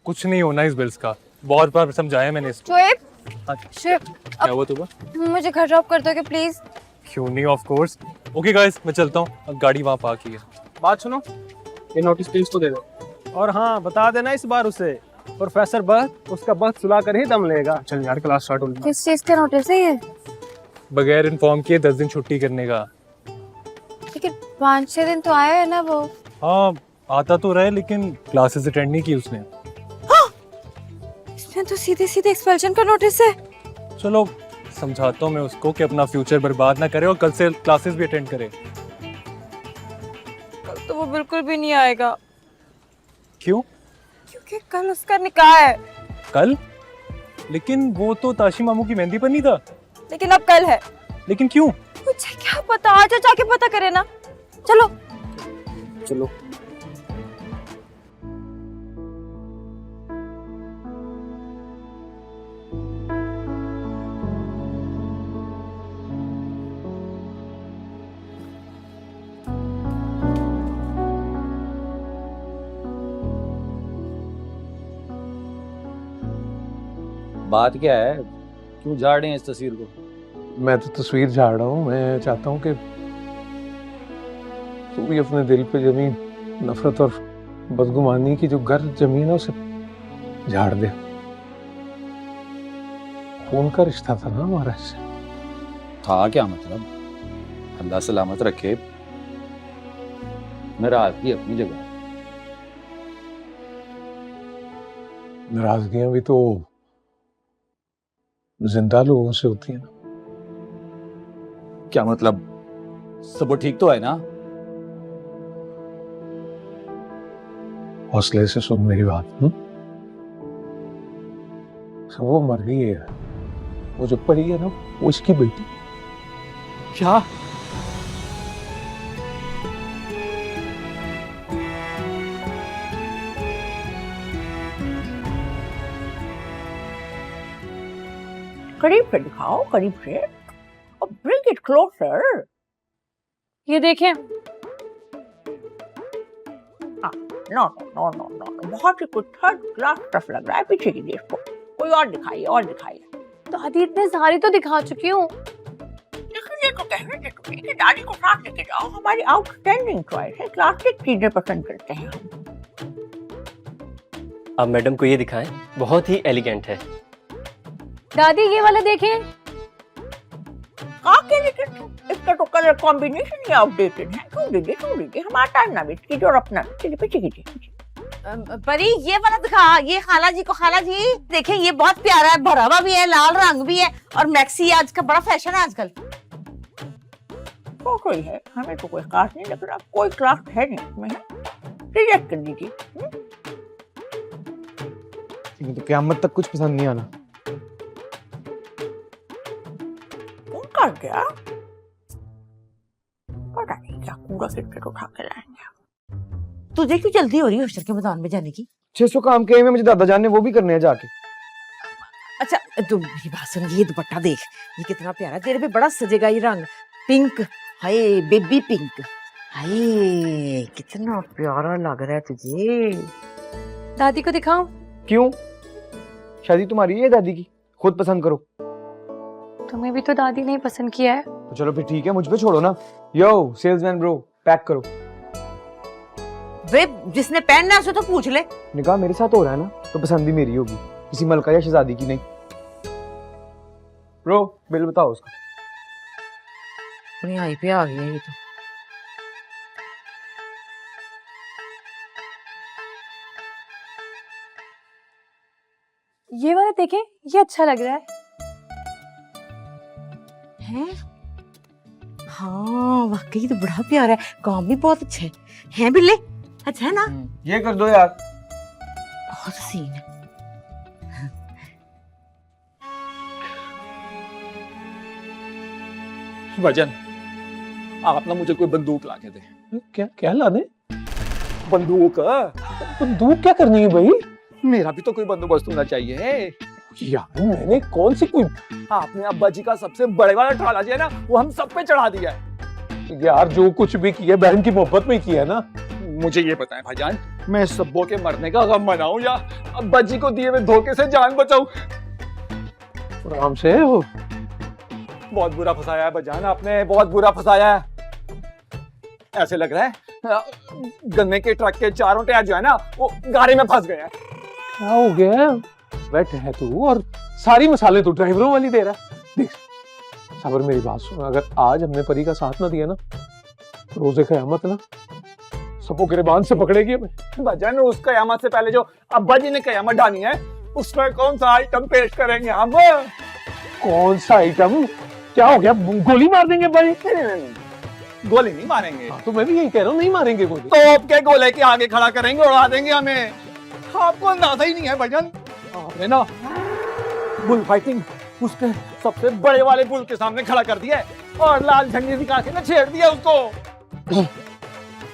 कुछ नहीं होना इस बिल्स का, बहुत बार समझाया मैंने इसको। शुएब, क्या हुआ तुम्हें? मुझे घर ड्रॉप कर दोगे प्लीज? क्यों नहीं, ऑफ कोर्स। ओके गाइस, मैं चलता हूँ, अब गाड़ी वहाँ पार्क की है। बात सुनो, ये नोटिस प्लीज तो दे दो। और हाँ, बता देना इस बार उसे, प्रोफेसर बर्थ उसका बर्थ सुला कर ही दम लेगा। चल यार, क्लास स्टार्ट होने। किस चीज का नोटिस है ये? बगैर इन्फॉर्म किए 10 दिन छुट्टी करने का। लेकिन 5-6 दिन तो आया है ना वो। हाँ आता तो रहे, लेकिन क्लासेस अटेंड नहीं की उसने। इसमें तो सीधे सीधे एक्सपेल्शन का नोटिस है। चलो समझाता हूँ मैं उसको कि अपना फ्यूचर बर्बाद ना करे और कल से क्लासेस भी अटेंड करे। कल तो वो बिल्कुल भी नहीं आएगा। क्यों? क्योंकि कल उसका निकाह है। कल? लेकिन वो तो ताशी मामू की मेहंदी पर नहीं था। लेकिन अब कल है। लेकिन क्यों? मुझे क्या पता, आज जाके पता करे ना। चलो चलो। बात क्या है, क्यों झाड़ रहे हैं इस तस्वीर को? मैं तो तस्वीर झाड़ रहा हूँ। मैं चाहता हूँ कि तू भी अपने दिल पे जमी नफरत और बदगुमानी की जो गर्द जमी है ना, उसे झाड़ दे। खून का रिश्ता था ना हमारा इससे। था क्या मतलब? अल्लाह सलामत रखे, नाराजगी अपनी जगह। नाराजगियां भी तो जिंदा लोगों से होती है ना। क्या मतलब? सब वो ठीक तो है ना? हौसले से सुन मेरी बात। सब वो मर गई है, वो जो पड़ी है ना, वो इसकी बेटी। क्या? करीब से दिखाओ, करीब से। और bring it closer। ये देखें। No no no no no, बहुत ही कुछ थर्ड क्लास स्टफ लग रहा है। पीछे की देखो, कोई और दिखाइए, और दिखाइए। दादी इतने सारी तो दिखा चुकी हूँ। इसलिए तो कहने देते कि दादी को साथ लेके जाओ। हमारी आउटस्टैंडिंग चॉइस है, क्लासिक चीजें पसंद करते हैं हम। अब मैडम को ये दिखाएं, बहुत ही एलिगेंट है। दादी ये वाला देखें। काके लेकिन इसका तो कलर कॉम्बिनेशन ही आउटडेटेड है। क्यों दीदी हमारा टाइम ना वेस्ट कीजिए और अपना चलिए पीछे कीजिए। परी ये वाला दिखा, ये खाला जी को। खाला जी देखें, ये बहुत प्यारा है, भरा हुआ भी है, लाल रंग भी है, और मैक्सी आज का बड़ा फैशन है आजकल। तो कोई है, हमें तो कोई खास नहीं लग रहा। कोई क्लास है नहीं इसमें, रिजेक्ट कर दीजिए। तो क़यामत तक कुछ पसंद नहीं आना। उनका क्या पता नहीं, क्या कूड़ा किट उठा के लाएंगे। तुझे क्यों जल्दी हो रही है हॉस्टल के मैदान में जाने की? 600 काम के में मुझे दादा जान ने वो भी करने हैं जाके। अच्छा तू मेरी बात सुन, ये दुपट्टा देख, ये कितना प्यारा, तेरे पे बड़ा सजेगा ये रंग। पिंक, हाय बेबी पिंक, हाय कितना प्यारा लग रहा है तुझे। दादी को दिखाऊं? क्यों? शादी तुम्हारी है दादी की, खुद पसंद करो। तुम्हें भी तो दादी ने ही पसंद किया है। तो चलो फिर ठीक है, मुझ पे छोड़ो ना। यो सेल्समैन ब्रो, पैक करो। वे जिसने पहनना है उसे तो पूछ ले। निकाह मेरे साथ हो रहा है ना, तो पसंद भी मेरी होगी, किसी मलका या शहजादी की नहीं। ब्रो बिल बताओ उसका। अपनी आई पे आ गई है ये तो। ये वाला देखें, ये अच्छा लग रहा है। हैं? हाँ वाकई तो बड़ा प्यारा है, काम भी बहुत अच्छा है बिल्ले? अच्छा है ना? ये कर दो यार, बहुत सीन है। वजन, आप ना मुझे कोई बंदूक ला के दे। क्या क्या लाने? बंदूक? बंदूक क्या करनी है भाई? मेरा भी तो कोई बंदोबस्त होना चाहिए यार मैंने कौन सी कोई। आपने अब्बा जी का सबसे बड़े वाला ठाला जो है ना, वो हम सब पे चढ़ा दिया है। यार जो कुछ भी किया बहन की मोहब्बत में किया है ना। मुझे ये बताएं भाईजान, मैं सब्बों के मरने का गम मनाऊं या अब्बा जी को दिए हुए धोखे से जान बचाऊं? आराम से वो बहुत बुरा फंसाया है भाईजान आपने, बहुत बुरा फंसाया है। ऐसे लग रहा है गन्ने के ट्रक के चारों टायर जो है ना वो गाड़ी में फंस गए हैं। क्या हो गया? बैठे है तू और सारी मसाले तू ड्राइवरों वाली दे रहा है। देख सबर, मेरी बात सुन, अगर आज हमने परी का साथ ना दिया ना, रोजे कयामत ना सबको गिरबान से पकड़ेगी हमें। भाईजान उस कयामत से पहले जो अब्बा जी ने कयामत डाली है उसमें कौन सा आइटम पेश करेंगे हम? कौन सा आइटम? क्या हो गया? गोली मार देंगे भाई? नहीं, गोली नहीं मारेंगे। तो मैं भी यही कह रहा हूँ, नहीं मारेंगे गोली। तोप के गोले के आगे खड़ा करेंगे, उड़ा देंगे हमें। आपको अंदाजा ही नहीं है भाईजान, आपने ना बुल फाइटिंग उसके सबसे बड़े वाले बुल के सामने खड़ा कर दिया है और लाल झंडी दिखा के ना छेड़ दिया उसको।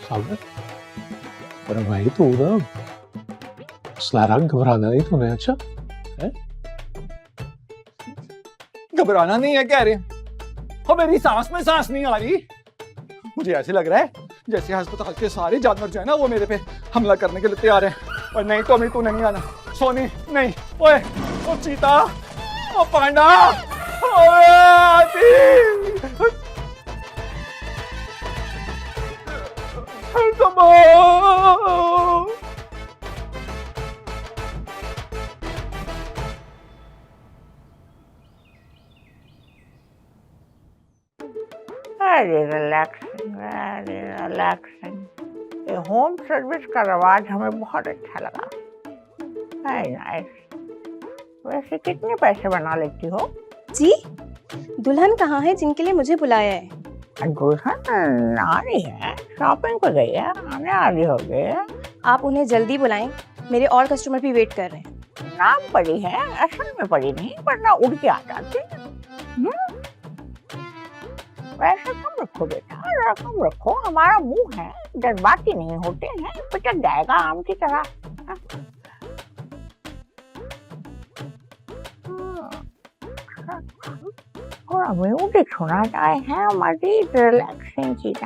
साबर, अरे भाई तू ना सलारा घबराना नहीं तूने, अच्छा है? घबराना नहीं है कह रहे, और मेरी सांस में सांस नहीं आ रही। मुझे ऐसे लग रहा है जैसे अस्पताल के सारे जानवर जो है ना वो मेरे पे हमला करने के लिए तैयार हैं। और नहीं तो अभी तू नहीं आना, सोनी नहीं, ओए ओ चीता, ओ पांडा, ओए हाथी, वेरी रिलैक्सिंग। ये होम सर्विस का रवाज हमें बहुत अच्छा लगा। Very nice. वैसे कितने पैसे बना लेती हो? जी, दुल्हन कहाँ है जिनके लिए मुझे बुलाया है? दुल्हन आ रही है, शॉपिंग पे गई है, आने आ रही होगी। आप उन्हें जल्दी बुलाएं, मेरे और कस्टमर भी वेट कर रहे हैं। नाम पड़ी है, असल में पड़ी नहीं, वरना उड़ के आ जाती। वैसे कम रखो बेटा, जरा कम रखो, हमारा मुंह है, जज्बाती नहीं होते हैं, पिचक जाएगा आम की तरह। और म्यूजिक सुना जाए है, मजीद रिलैक्सिंग चीजें।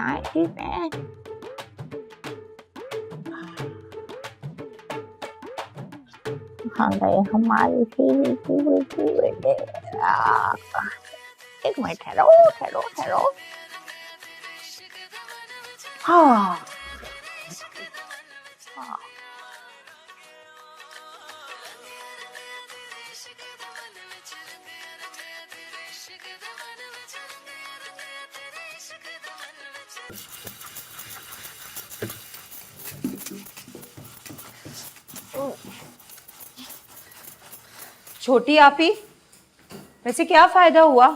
हाँ गए हमारी बेटे। एक मिनट ठहरो। हाँ छोटी आपी, वैसे क्या फायदा हुआ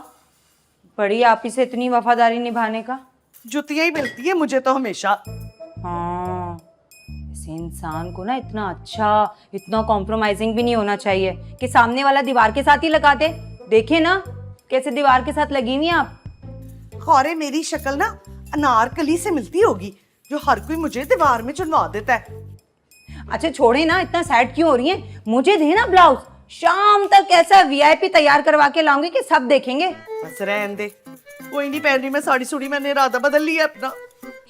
बड़ी आपी से इतनी वफादारी निभाने का? जुतियां ही मिलती है मुझे तो हमेशा। हाँ, ऐसे इंसान को ना इतना अच्छा, इतना कॉम्प्रोमाइजिंग भी नहीं होना चाहिए कि सामने वाला दीवार के साथ ही लगा दे। देखे ना कैसे दीवार के साथ लगी हुई आप। खौरे मेरी शक्ल ना अनारकली से मिलती होगी, जो हर कोई मुझे दीवार में चुनवा देता है। अच्छा छोड़े ना, इतना सैड क्यों हो रही है? मुझे दे ना ब्लाउज, शाम तक ऐसा वीआईपी तैयार करवा के लाऊंगी कि सब देखेंगे। बस रहने दे, कोई नहीं पहन रही मैं साड़ी सूड़ी, मैंने इरादा बदल लिया अपना।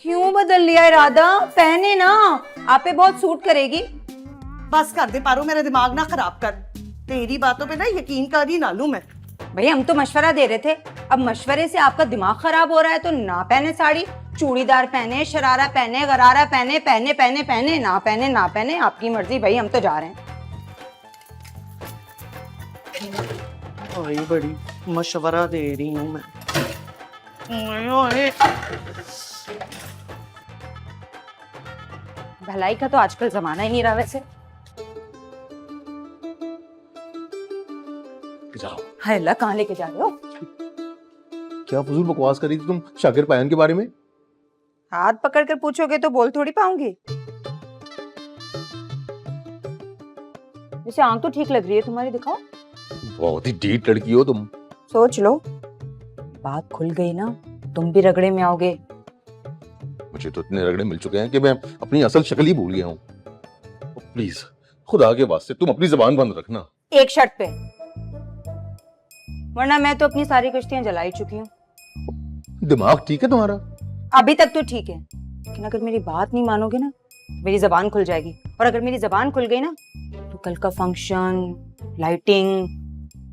क्यों बदल लिया इरादा? पहने ना, आप पे बहुत सूट करेगी। बस कर दे पारो, मेरा दिमाग ना खराब कर। तेरी बातों पे ना यकीन कर ही ना लूं मैं। भैया हम तो मशवरा दे रहे थे, अब मशवरे से आपका दिमाग खराब हो रहा है तो ना पहने साड़ी, चूड़ीदार पहने, शरारा पहने, गरारा पहने, पहने पहने पहने, ना पहने ना पहने, आपकी मर्जी भाई, हम तो जा रहे हैं। ओए बड़ी मशवरा दे रही हूँ मैं। भलाई का तो आजकल जमाना ही नहीं रहा वैसे। हाय अल्लाह, कहाँ लेके जा रहे हो? क्या फजूल बकवास कर रही थी तुम शाकिर पायन के बारे में? हाथ पकड़ कर पूछोगे तो बोल थोड़ी पाऊंगी। वैसे आंख तो ठीक लग रही है तुम्हारी, दिखाओ। बहुत ही डीट लड़की हो तुम। सोच लो, बात खुल गई ना तुम भी रगड़े में आओगे। मुझे तो इतने रगड़े मिल चुके हैं कि मैं अपनी असल शक्ल ही भूल गया हूँ। प्लीज खुदा के वास्ते तुम अपनी जुबान बंद रखना। एक शर्त पे, वरना मैं तो अपनी सारी कश्तियां जला ही चुकी हूँ। दिमाग ठीक है तुम्हारा? अभी तक तो ठीक है, लेकिन अगर मेरी बात नहीं मानोगे ना, मेरी जबान खुल जाएगी, और अगर मेरी जबान खुल गई ना तो कल का फंक्शन, लाइटिंग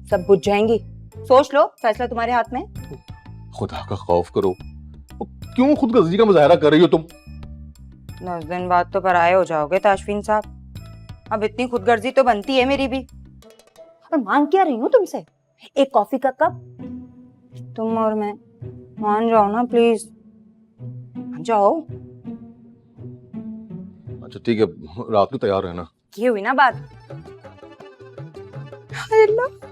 सब बुझ जाएंगी। सोच लो, फैसला तुम्हारे हाथ में। खुदा का खौफ करो, क्यों खुदगर्जी का मुजाहरा कर रही हो तुम? 10 दिन बाद तो पराये हो जाओगे ताशफीन साहब। अब इतनी खुदगर्जी तो बनती है मेरी भी। और मांग क्या रही हूँ तुमसे? एक कॉफी का कप? तुम और मैं, मान जाओ ना प्लीज, मान जाओ। अच्छा ठीक है, रात को तैयार रहना। ये हुई ना बात। हाय अल्लाह।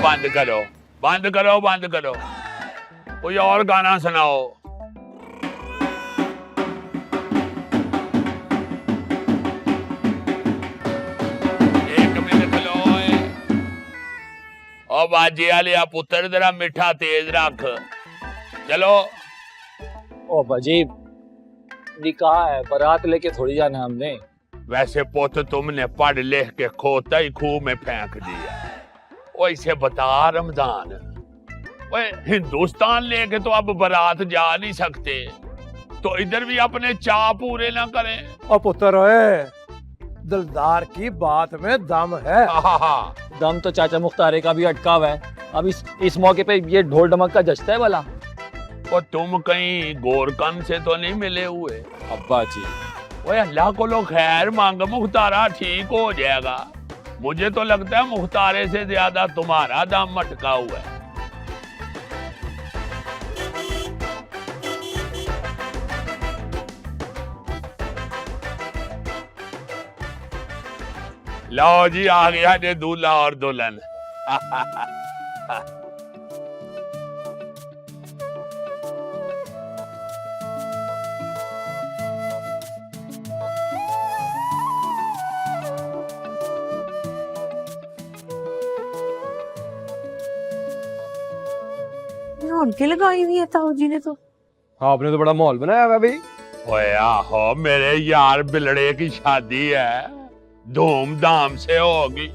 बंद करो, बंद करो, बंद करो। कोई और गाना सुनाओ। एक मिनट लो। ओ बाजी वाले पुत्र जरा मिठा तेज रख। चलो। ओ बाजी, निकाह है, बारात लेके थोड़ी जाना है हमने। वैसे पुत तुमने पढ़ लिख के खोता ही खूह में फेंक दिया। ओ इसे बता रमजान, ओए हिंदुस्तान लेके तो अब बारात जा नहीं सकते, तो इधर भी अपने चाह पूरे ना करें। और पुत्र ओए, दिलदार की बात में दम है। दम तो चाचा मुख्तारे का भी अटका हुआ है। अब इस मौके पे ये ढोल ढमक का जश्न है भला। और तुम कहीं गोरकन से तो नहीं मिले हुए? अब्बा जी, ओए अल्लाह को लो खैर मांग, मुख्तारा ठीक हो जाएगा। मुझे तो लगता है मुख्तारे से ज्यादा तुम्हारा दम अटका हुआ है। लो जी, आ गया ने दूल्हा और दुल्हन। उनके लगाई हुई है ताऊ जी ने तो। हाँ, आपने तो बड़ा माहौल बनाया हुआ भाई। ओए आहो, मेरे यार बिलड़े की शादी है, धूमधाम से होगी।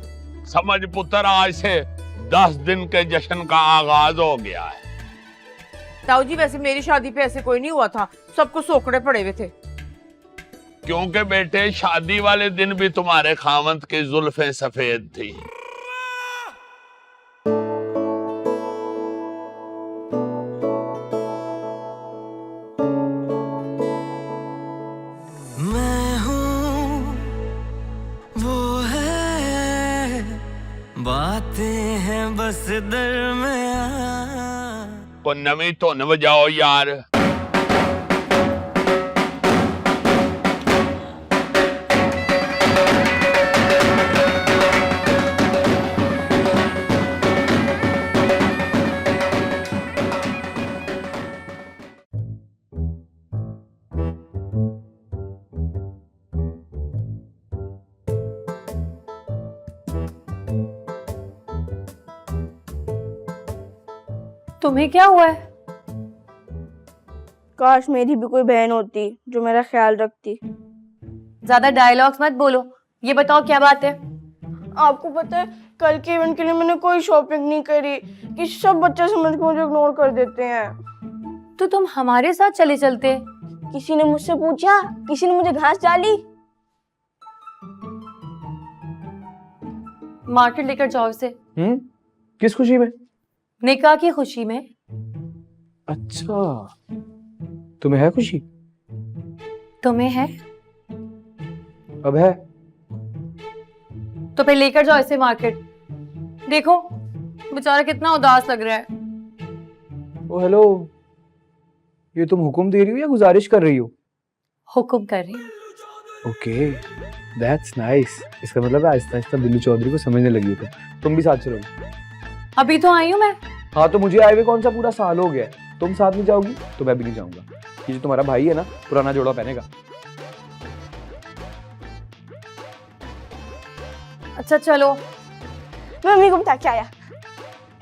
समझ पुत्र, आज से 10 दिन के जश्न का आगाज हो गया है। ताऊ जी वैसे मेरी शादी पे ऐसे कोई नहीं हुआ था, सबको सोकड़े पड़े हुए थे। क्योंकि बेटे शादी वाले दिन भी तुम्हारे खामंद की जुल्फें सफेद थी। बातें हैं बस दरमियां। को नवी धुन बजाओ यार। तुम्हें क्या हुआ है? काश मेरी भी कोई बहन होती जो मेरा ख्याल रखती। ज्यादा डायलॉग्स मत बोलो, ये बताओ क्या बात है? आपको पता है कल के इवेंट के लिए मैंने कोई शॉपिंग नहीं करी कि सब बच्चे समझ के मुझे इग्नोर कर देते हैं। तो तुम हमारे साथ चले चलते। किसी ने मुझसे पूछा, किसी ने मुझे घास डाली। मार्केट लेकर जाओ इसे। किस खुशी में? निकाह की खुशी में। अच्छा, तुम्हें है खुशी? तुम्हें है? अब है तो फिर लेकर जाओ इसे मार्केट। देखो बेचारा कितना उदास लग रहा है। ओ हेलो, ये तुम हुक्म दे रही हो या गुजारिश कर रही हो? हुक्म कर रही हूँ। Okay, that's nice. इसका मतलब है आहिस्ता आहिस्ता बिल्लू चौधरी को समझने लगी हो तुम भी साथ चलो। अभी तो आई हूँ मैं। हाँ तो मुझे आए हुए कौन सा पूरा साल हो गया है, तुम साथ नहीं जाओगी तो मैं भी नहीं जाऊंगा। ये जो तुम्हारा भाई है ना, पुराना जोड़ा पहनेगा। अच्छा चलो, मैं मम्मी को बता के आया।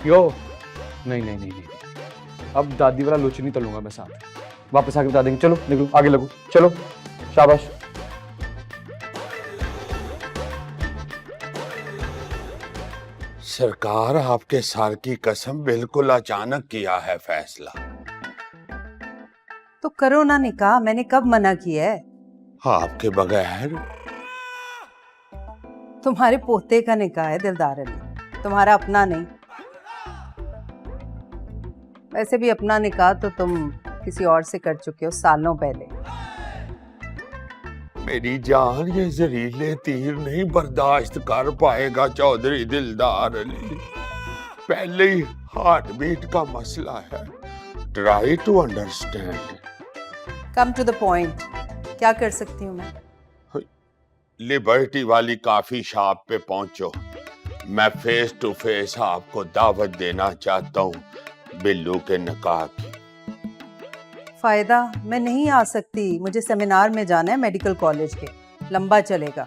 यो नहीं नहीं नहीं नहीं, अब दादी वाला लोच नहीं तलूंगा मैं साथ। वापस आके बता देंगे। चलो निकलो, आगे लगो, चलो शाबाश। सरकार, आपके सर की कसम, बिल्कुल अचानक किया है फैसला। तो करो ना निकाह, मैंने कब मना किया है? आपके बगैर? तुम्हारे पोते का निकाह है दिलदार अली, तुम्हारा अपना नहीं। वैसे भी अपना निकाह तो तुम किसी और से कर चुके हो सालों पहले। मेरी जान, ये जहरीले तीर नहीं बर्दाश्त कर पाएगा चौधरी दिलदार अली। पहले ही हार्ट बीट का मसला है। Try to understand. Come to the point, क्या कर सकती हूँ मैं? लिबर्टी वाली कॉफी शॉप पे पहुंचो। मैं फेस टू फेस आपको दावत देना चाहता हूँ बिल्लू के निकाह की। फायदा, मैं नहीं आ सकती, मुझे सेमिनार में जाना है मेडिकल कॉलेज के, लंबा चलेगा।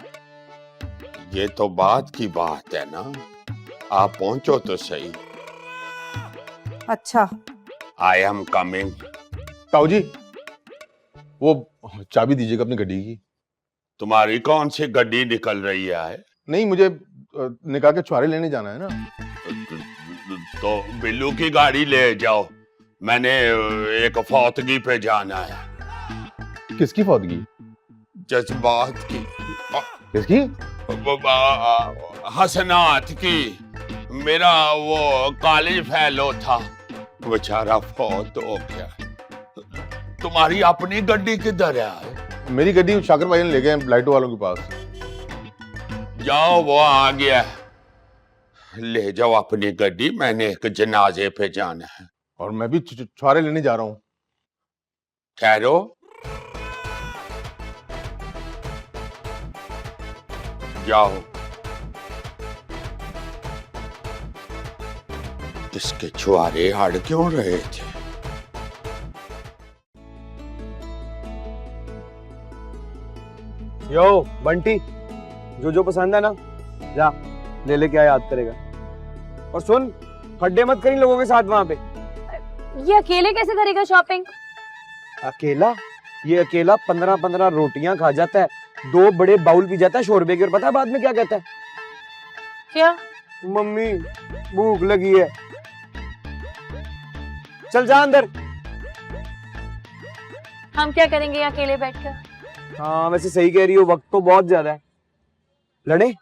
ये तो बात की बात है ना, आप पहुंचो तो सही। अच्छा, आई एम कमिंग। ताऊ जी, वो चाबी दीजिएगा अपनी गड्डी की। तुम्हारी कौन सी गड्डी निकल रही है? नहीं, मुझे निकाह के छुआरे लेने जाना है ना। तो बिल्लू की गाड़ी ले जाओ, मैंने एक फौतगी पे जाना है। किसकी फौतगी? जज्बात की। किसकी? हसनात की। मेरा वो कॉलेज फेलो था, बेचारा फौत हो गया। तुम्हारी अपनी गड्डी किधर है? मेरी गड्डी शाकर भाई ने ले गए लाइटों वालों के पास। जाओ, वो आ गया, ले जाओ अपनी गड्डी, मैंने एक जनाजे पे जाना है। और मैं भी छुआरे लेने जा रहा हूँ। ठहरो, जाओ। इसके छुआरे हट क्यों रहे थे? यो बंटी, जो जो पसंद है ना जा ले लेके आ, याद करेगा। और सुन, खड्डे मत करी लोगों के साथ वहां पे। ये अकेले कैसे करेगा शॉपिंग? अकेला? ये अकेला 15-15 रोटियां खा जाता है, 2 बड़े बाउल पी जाता है शोरबे के, और पता है बाद में क्या कहता है? क्या? मम्मी भूख लगी है। चल जा अंदर। हम क्या करेंगे अकेले बैठकर? हाँ वैसे सही कह रही हो, वक्त तो बहुत ज्यादा है। लड़े?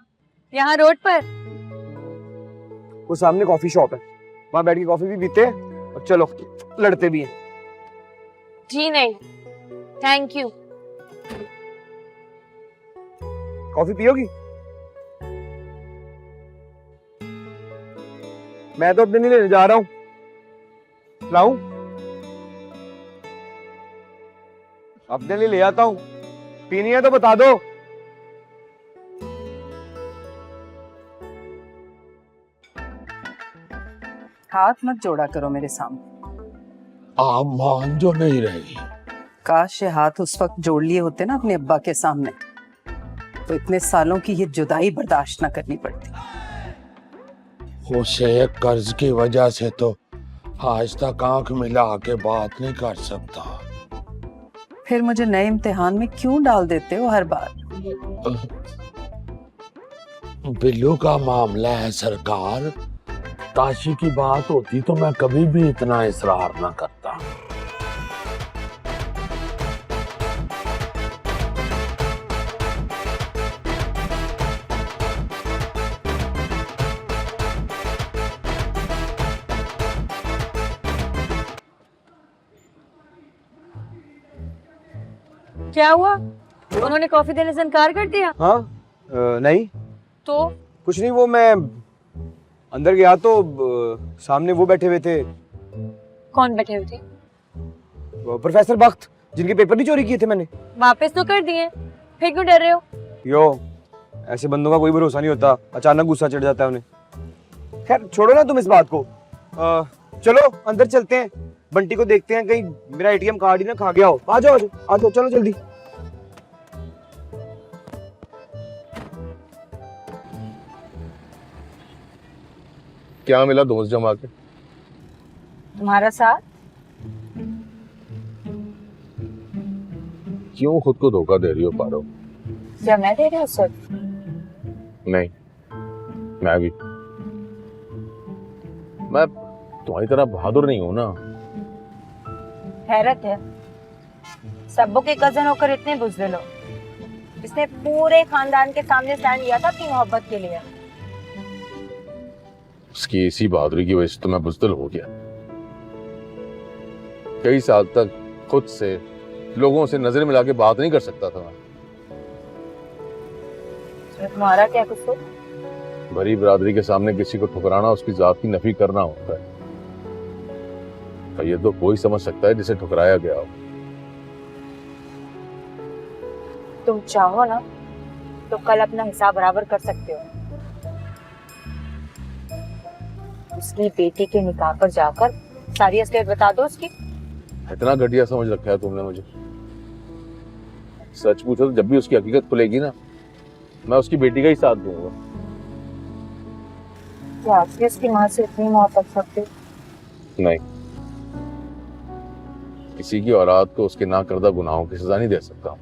यहाँ रोड पर? वो सामने कॉफी शॉप है, वहां बैठ के कॉफी भी पीते हैं और चलो लड़ते भी हैं। जी नहीं, थैंक यू। कॉफी पियोगी? मैं तो अपने लिए लेने जा रहा हूँ, लाऊं? अपने लिए ले आता हूँ, पीनी है तो बता दो। हाथ मत जोड़ा करो मेरे सामने। आप मान जो नहीं रही। काश ये हाथ उस वक्त जोड़ लिए होते ना अपने अब्बा के सामने, तो इतने सालों की ये जुदाई बर्दाश्त न करनी पड़ती। उसे एक कर्ज की वजह से तो आज तक आंख मिला के बात नहीं कर सकता। फिर मुझे नए इम्तिहान में क्यों डाल देते हो हर बार? बिल्लू का मामला है सरकार, काशी की बात होती तो मैं कभी भी इतना इसरार ना करता। क्या हुआ? उन्होंने कॉफी देने से इनकार कर दिया? हाँ नहीं तो कुछ नहीं, वो मैं अंदर गया तो सामने वो बैठे हुए थे, कौन बैठे हुए थे? प्रोफेसर बख्त, जिनके पेपर नहीं चोरी किए थे मैंने। वापस तो कर दिए, फिर क्यों डर रहे हो? यो, ऐसे बंदों का कोई भरोसा नहीं होता, अचानक गुस्सा चढ़ जाता है उन्हें। खैर छोड़ो ना तुम इस बात को, चलो अंदर चलते हैं, बंटी को देखते हैं, कहीं मेरा एटीएम कार्ड ही ना खा गया हो। आ जाओ आ जाओ, चलो जल्दी। क्या मिला दोस्त जमा के? तुम्हारा साथ। क्यों खुद को धोखा दे रही हो पारो? क्या मैं दे रही हूँ सर? नहीं, मैं भी, मैं तुम्हारी तरह बहादुर नहीं हूं ना। हैरत है, सब्बो के कजन होकर इतने बुज़दिल हो। इसने पूरे खानदान के सामने स्टैंड लिया था अपनी मोहब्बत के लिए। उसकी इसी बहादुरी की वजह से तो मैं बुज़दिल हो गया। कई साल तक खुद से लोगों से नजर मिला के बात नहीं कर सकता था। तुम्हारा क्या कसूर? बड़ी बरादरी के सामने किसी को ठुकराना उसकी जात की नफी करना होता है। और ये तो कोई समझ सकता है जिसे ठुकराया गया हो। तुम चाहो ना तो कल अपना हिसाब बराबर कर सकते हो। उसकी बेटी के निकाह पर जाकर सारी असलियत बता दो उसकी। इतना घटिया समझ रखा है तुमने मुझे। सच पूछो तो जब भी उसकी हकीकत खुलेगी ना, मैं उसकी बेटी का ही साथ दूंगा। क्या आप उसकी माँ से इतनी मोहब्बत सकते? नहीं, किसी की औलाद को उसके ना करदा गुनाहों की सजा नहीं दे सकता।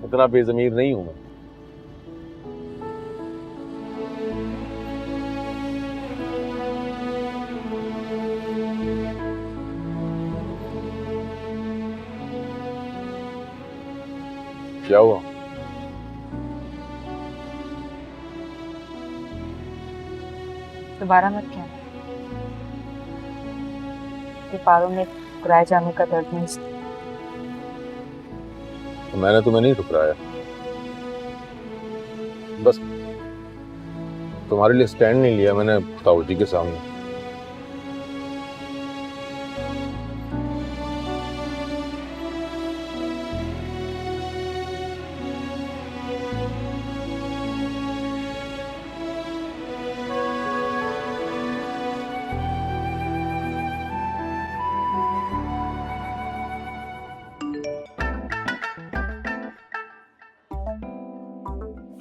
इतना बेजमीर नहीं हूं मैं। क्या हुआ? दोबारा मत कहना कि पारो में ठुकराए जाने का दर्द नहीं। तो मैंने तुम्हें नहीं ठुकराया, बस तुम्हारे लिए स्टैंड नहीं लिया मैंने ताऊजी के सामने।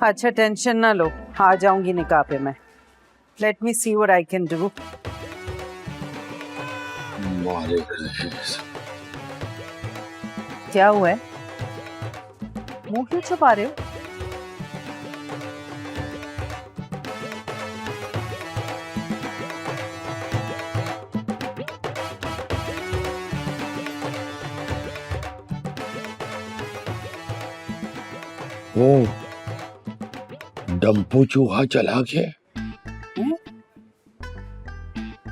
अच्छा टेंशन ना लो, आ जाऊंगी निकाह पे मैं। Let me see what I can do. क्या हुआ है? मुंह क्यों छुपा रहे हो? डंपू चूहा चला गया।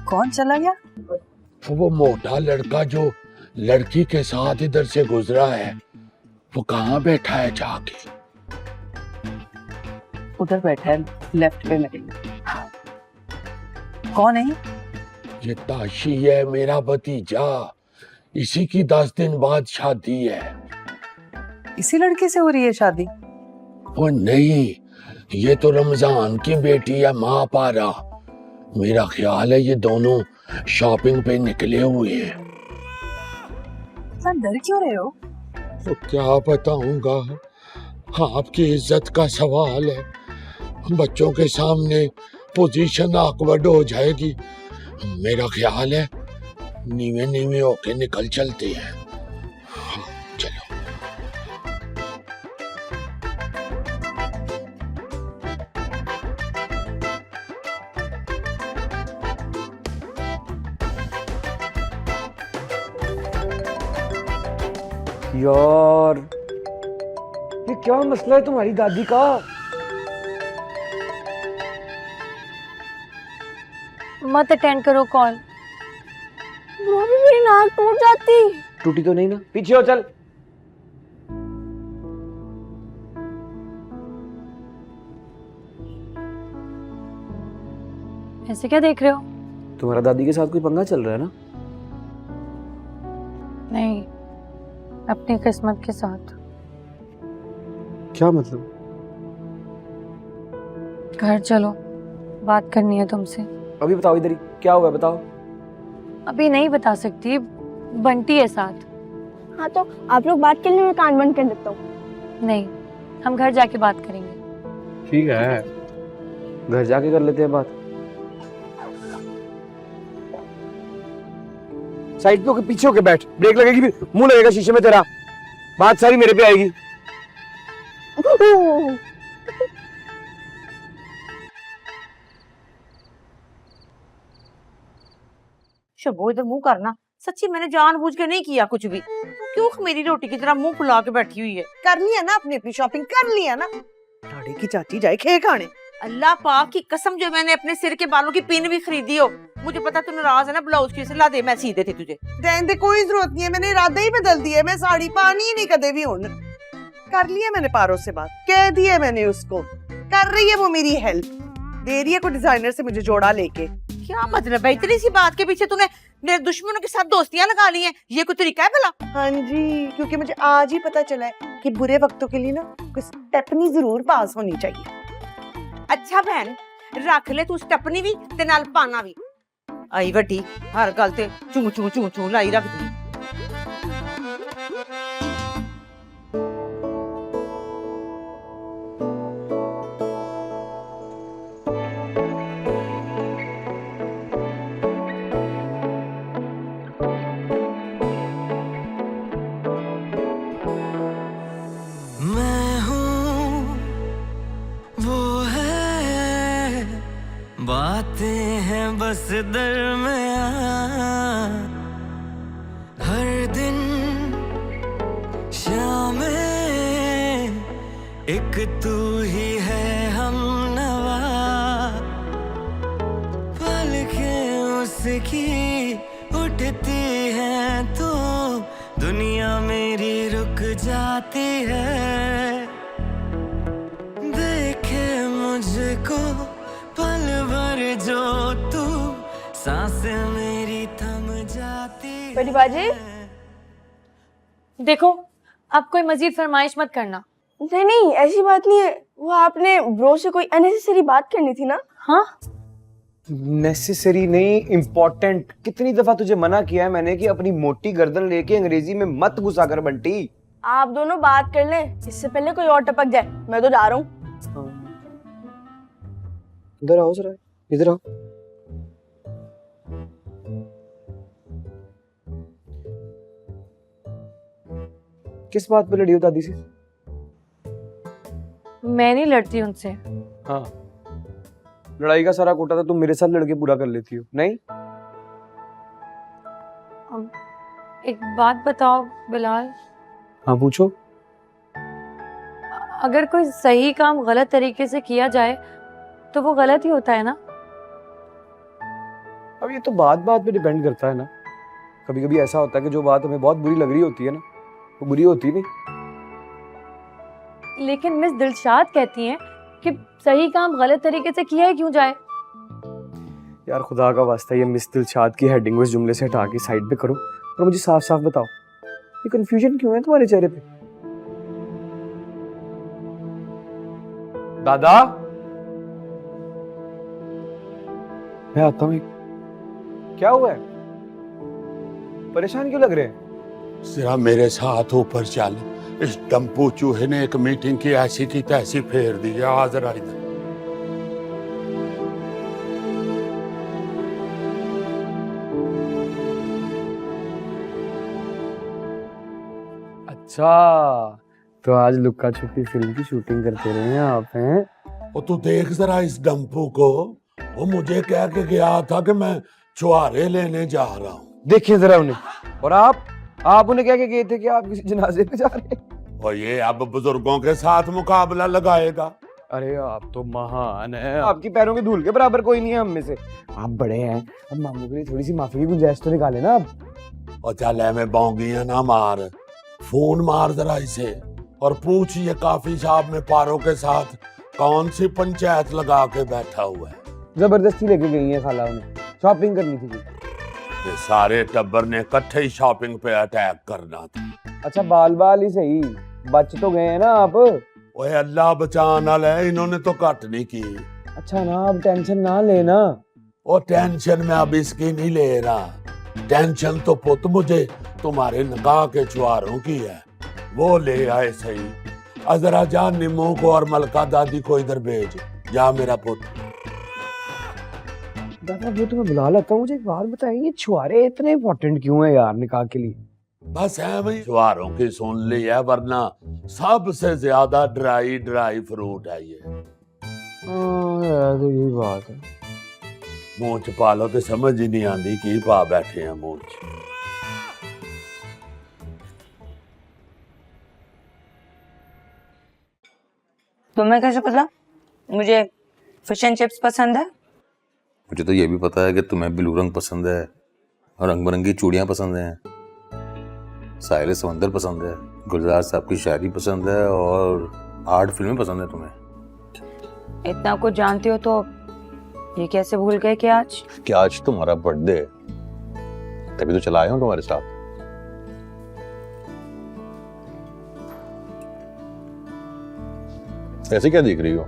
कौन चला गया? वो मोटा लड़का जो लड़की के साथ इधर से गुजरा है, वो कहाँ बैठा है जाके? उधर बैठा है लेफ्ट पे मेरे। कौन है? ये ताशी है, मेरा भतीजा। इसी की 10 दिन बाद शादी है। इसी लड़के से हो रही है शादी? वो नहीं, ये तो रमजान की बेटी है माँ पारा। मेरा ख्याल है ये दोनों शॉपिंग पे निकले हुए हैं। डर क्यों रहे हो? तो क्या बताऊंगा, आपकी इज्जत का सवाल है। बच्चों के सामने पोजीशन ऑकवर्ड हो जाएगी। मेरा ख्याल है नीवे नीवे होके निकल चलते हैं। हाँ, चलो। यार ये क्या मसला है तुम्हारी दादी का? मत अटेंड करो कॉल। मेरी नाक टूट जाती। टूटी तो नहीं ना? पीछे हो चल। ऐसे क्या देख रहे हो? तुम्हारा दादी के साथ कोई पंगा चल रहा है ना? नहीं, अपनी किस्मत के साथ। क्या मतलब? घर चलो, बात करनी है तुमसे। अभी बताओ, इधर ही क्या हुआ है बताओ। अभी नहीं बता सकती, बंटी है साथ। हाँ तो आप लोग बात के लिए मैं कान बंद कर देता हूँ। नहीं, हम घर जाके बात करेंगे। ठीक है, घर जाके कर लेते हैं बात। साइड पे होके पीछे होके बैठ, ब्रेक लगेगी फिर मुंह लगेगा शीशे में तेरा, बात सारी मेरे पे आएगी। शबो इधर मुंह करना, सच्ची मैंने जानबूझ के नहीं किया कुछ भी। क्यों मेरी रोटी की तरह मुंह फुला के बैठी हुई है? कर लिया ना अपनी अपनी शॉपिंग, कर लिया ना। लाड़ी की चाची जाए खे खाने। अल्लाह पाक की कसम, जो मैंने अपने सिर के बालों की पिन भी खरीदी हो। मुझे पता तू नाराज है ना, ब्लाउज की ला दे, मैं सी देती तुझे। देन दे कोई जरूरत नहीं है, मैंने इरादा ही बदल दिया, मैं साड़ी पानी ही नहीं कदे भी हुन। कर लिया मैंने पारो से बात, कह दिया मैंने उसको, कर रही है वो मेरी हेल्प, दे रही है कोई डिजाइनर से मुझे जोड़ा लेके। क्या मतलब है इतनी सी बात के पीछे तूने मेरे दुश्मनों के साथ दोस्तियां लगा ली हैं? ये कोई तरीका है भला? हाँ जी, क्योंकि मुझे आज ही पता चला है कि बुरे वक्तों के लिए ना कोई स्टेपनी जरूर पास होनी चाहिए। अच्छा बहन, रख ले तू स्टेपनी भी ते नाल पाना भी। आई वड्डी हर गल ते चू चू चू चू लाई रखदी। मैं हूँ वो है, बातें हैं बस दरमियाँ, हर दिन शाम में एक तू ही है हमनवा, पलकें उसकी उठती हैं तो दुनिया मेरी रुक जाती है, देखे मुझको पल भर जो तू, सांसें मेरी थम जाती है। बड़ी बाजी, देखो, अब कोई मजीद फरमाइश मत करना। नहीं नहीं, ऐसी बात नहीं है, वो आपने ब्रो से कोई अननेसेसरी बात करनी थी ना। हाँ, नेसेसरी नहीं, इम्पोर्टेंट। कितनी दफा तुझे मना किया है मैंने कि अपनी मोटी गर्दन लेके अंग्रेजी में मत घुसा कर बंटी। आप दोनों बात कर लें, इससे पहले कोई और टपक जाए। मैं तो जा रहा हूँ। इधर आओ जरा, इधर आओ। किस बात पे लड़ी हो दादी से? मैं नहीं लड़ती उनसे। हाँ, लड़ाई का सारा कोटा तो तुम मेरे साथ लड़के पूरा कर लेती हो, नहीं? एक बात बताओ बिलाल, हाँ पूछो। अगर कोई सही काम गलत तरीके से किया जाए तो वो गलत ही होता है ना? अब ये तो बात बात पे डिपेंड करता है ना। कभी कभी ऐसा होता है कि जो बात हमें बहुत बुरी लग रही होती है ना, वो बुरी होती नहीं। लेकिन मिस दिलशाद कहती हैं कि सही काम गलत तरीके से किया ही क्यों जाए। यार खुदा का वास्ता, ये मिस दिलशाद की हेडिंग इस जुमले से हटा के साइड पे करो और मुझे साफ साफ बताओ, ये कंफ्यूजन क्यों है तुम्हारे चेहरे पे? दादा, मैं आता हूँ। क्या हुआ है? परेशान क्यों लग रहे हैं? जरा मेरे साथ ऊपर चल। इस डंपू चूहे ने एक मीटिंग की ऐसी की तैसी फेर दी है। आ जरा इधर। अच्छा, तो आज लुक्का छुपी फिल्म की शूटिंग करते रहे हैं आप, हैं? वो तू देख जरा इस डंपू को, वो मुझे कह के गया था कि मैं छुहारे लेने जा रहा हूँ। देखिए जरा उन्हें। और आप उन्हें कह के गए थे कि आप किसी जनाजे पे जा रहे हैं। और ये अब बुजुर्गों के साथ मुकाबला लगाएगा। अरे आप तो महान हैं, आपकी पैरों के धूल के बराबर कोई नहीं है हम में से। आप बड़े हैं, अब मामू के लिए थोड़ी सी माफी की गुंजाइश तो निकाले ना अब। और चल मैं बौंगियां ना मार, फोन मार जरा इसे और पूछ ये काफी साहब में पारों के साथ कौन सी पंचायत लगा के बैठा हुआ है। जबरदस्ती लेके गई है खाला उन्हें, शॉपिंग करनी थी। ये सारे टब्बर ने इकट्ठे ही शॉपिंग पे अटैक करना था। अच्छा बाल बाल ही सही, बच तो गए हैं ना आप। ओए अल्लाह बचाने वाला है, इन्होंने तो घट नहीं की। अच्छा ना, अब टेंशन ना लेना। ओ टेंशन में अब इसकी नहीं ले रहा, टेंशन तो पुत मुझे तुम्हारे निकाह के छुआरों की है, वो ले आए सही। अजरा जान निम्मू को और मलका दादी को इधर भेज, जा मेरा पुत। दादा वो तो मैं बुला लेता हूँ, मुझे एक बात बताइए, ये छुआरे इतने इम्पोर्टेंट क्यों है यार निकाह के लिए? बस है भाई, छुआरों की सुन ली है, वरना सबसे ज्यादा ड्राई ड्राई फ्रूट है ये। यार तो यही बात है। मुंह च पा लो तो समझ ही नहीं आती की पा बैठे हैं मुंह च। तुम्हें कैसे पता मुझे फिश एंड चिप्स पसंद है? मुझे तो ये भी पता है कि तुम्हें ब्लू रंग पसंद है और रंग बिरंगी चूड़ियां पसंद हैं, साहिल समंदर पसंद है, गुलजार साहब की शायरी पसंद है और आर्ट फिल्में पसंद है तुम्हें। इतना कुछ जानती हो तो ये कैसे भूल गए कि आज तुम्हारा बर्थडे है, तभी तो चला आया हूँ तुम्हारे साथ। ऐसे क्या देख रही हो?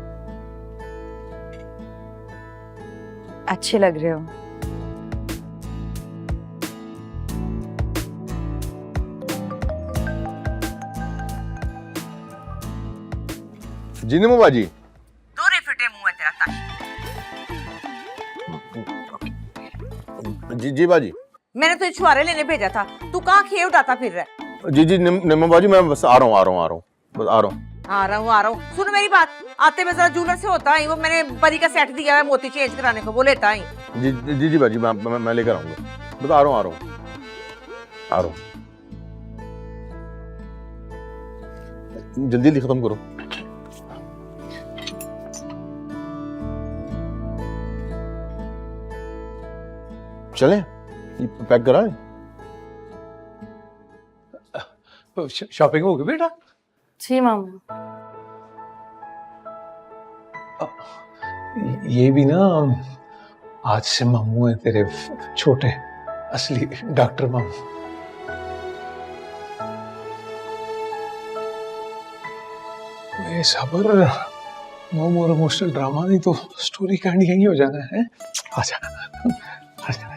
अच्छे लग रहे हो। जी निमो बाजी। दूरी फिटे मुंह है तेरा ताश। जी बाजी। मैंने तुझे छुआरे लेने भेजा था, तू कहाँ खेल उठाता फिर रहा है? जी निमो बाजी, मैं बस आ रहा हूँ। आ रहा हूँ। सुन मेरी बात, आते में जरा जूलर से होता है, वो मैंने परी का सेट दिया है मोती चेंज कराने को, वो लेता ही। जी बाजी, मैं लेकर आऊंगा। बस आ रहा हूँ। जल्दी खत्म करो। चलें? ये पैक कराएं? शॉपिंग हो गई बेटा? जी मामा। ये भी ना, आज से मामू है तेरे छोटे, असली डॉक्टर मामू। ये सबर नो मोर इमोशनल ड्रामा, नहीं तो स्टोरी का एंड यही हो जाना है। आजा आजा।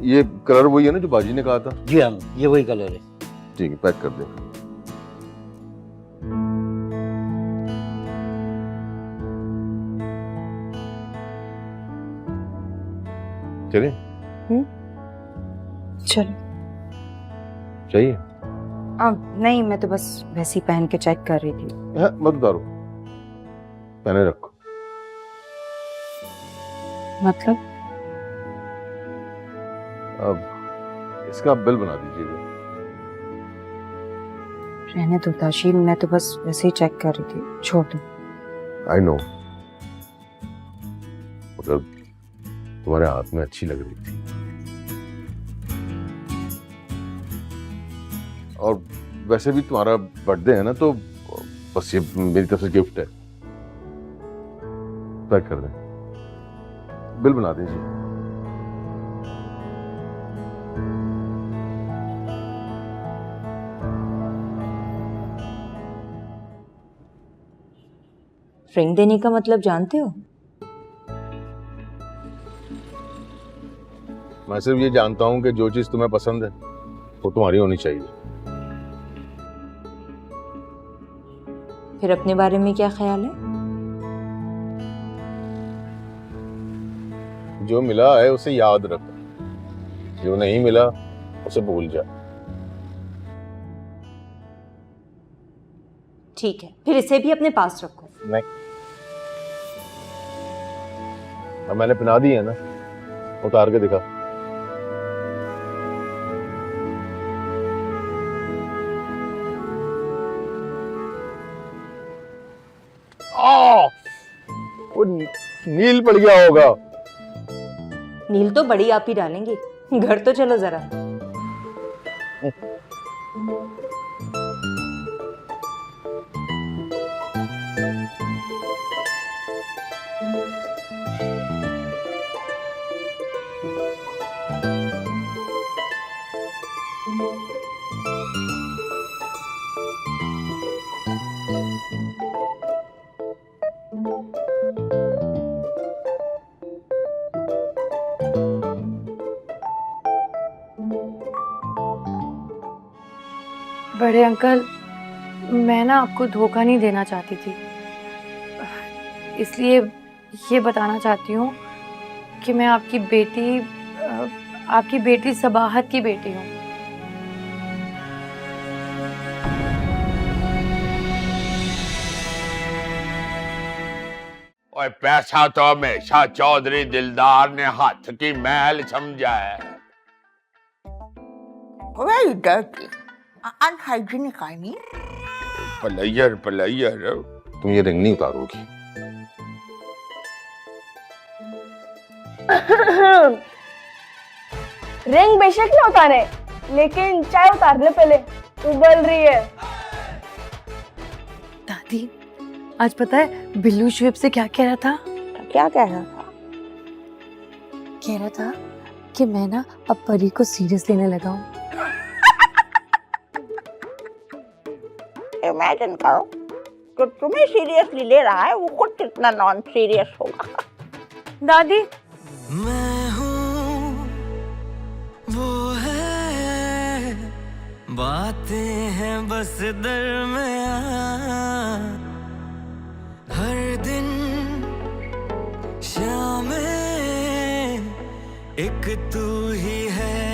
ये कलर वही है ना जो बाजी ने कहा था? जी हाँ, ये वही कलर है। ठीक है, पैक कर दे। चलिए। चलो। चाहिए? अब नहीं, मैं तो बस वैसे ही पहन के चेक कर रही थी। मत उतारो, पहने रखो। मतलब? अब इसका बिल बना दीजिएगा। रहने दो ताशीन, मैं तो बस वैसे ही चेक कर रही थी, छोड़ दो। आई नो, मतलब तुम्हारे हाथ में अच्छी लग रही थी, और वैसे भी तुम्हारा बर्थडे है ना, तो बस ये मेरी तरफ से गिफ्ट है। पैक कर दें, बिल बना दीजिए। रिंग देने का मतलब जानते हो? मैं सिर्फ ये जानता हूं कि जो चीज तुम्हें पसंद है वो तुम्हारी होनी चाहिए। फिर अपने बारे में क्या ख्याल है? जो मिला है उसे याद रख, जो नहीं मिला उसे भूल जा। ठीक है, फिर इसे भी अपने पास रखो। नहीं, अब मैंने पहना दी है ना, उतार के दिखा। वो नील पड़ गया होगा। नील तो बड़ी आप ही डालेंगे, घर तो चलो जरा। बड़े अंकल, मैं ना आपको धोखा नहीं देना चाहती थी, इसलिए ये बताना चाहती हूँ कि मैं आपकी बेटी सबाहत की बेटी हूँ। और पैसा तो हमेशा चौधरी दिलदार ने हाथ की मैल समझा है। Very dirty. Unhygienic, I mean. पलैयर पलैयर। तुम ये रिंग नहीं उतारोगी। रिंग बेशक ना उतारे, लेकिन चाय उतार ले पहले, उबल रही है। दादी, आज पता है बिल्लू शुएब से क्या कह रहा था? क्या कह रहा था? कह रहा था कि मैं ना अब परी को सीरियस लेने लगा हूँ। इमेजिन करो कि तुम्हें सीरियसली ले रहा है, वो खुद कितना नॉन सीरियस होगा। दादी, मैं हूँ वो है, बातें हैं बस दरमियाँ, हर दिन शाम में एक तू ही है।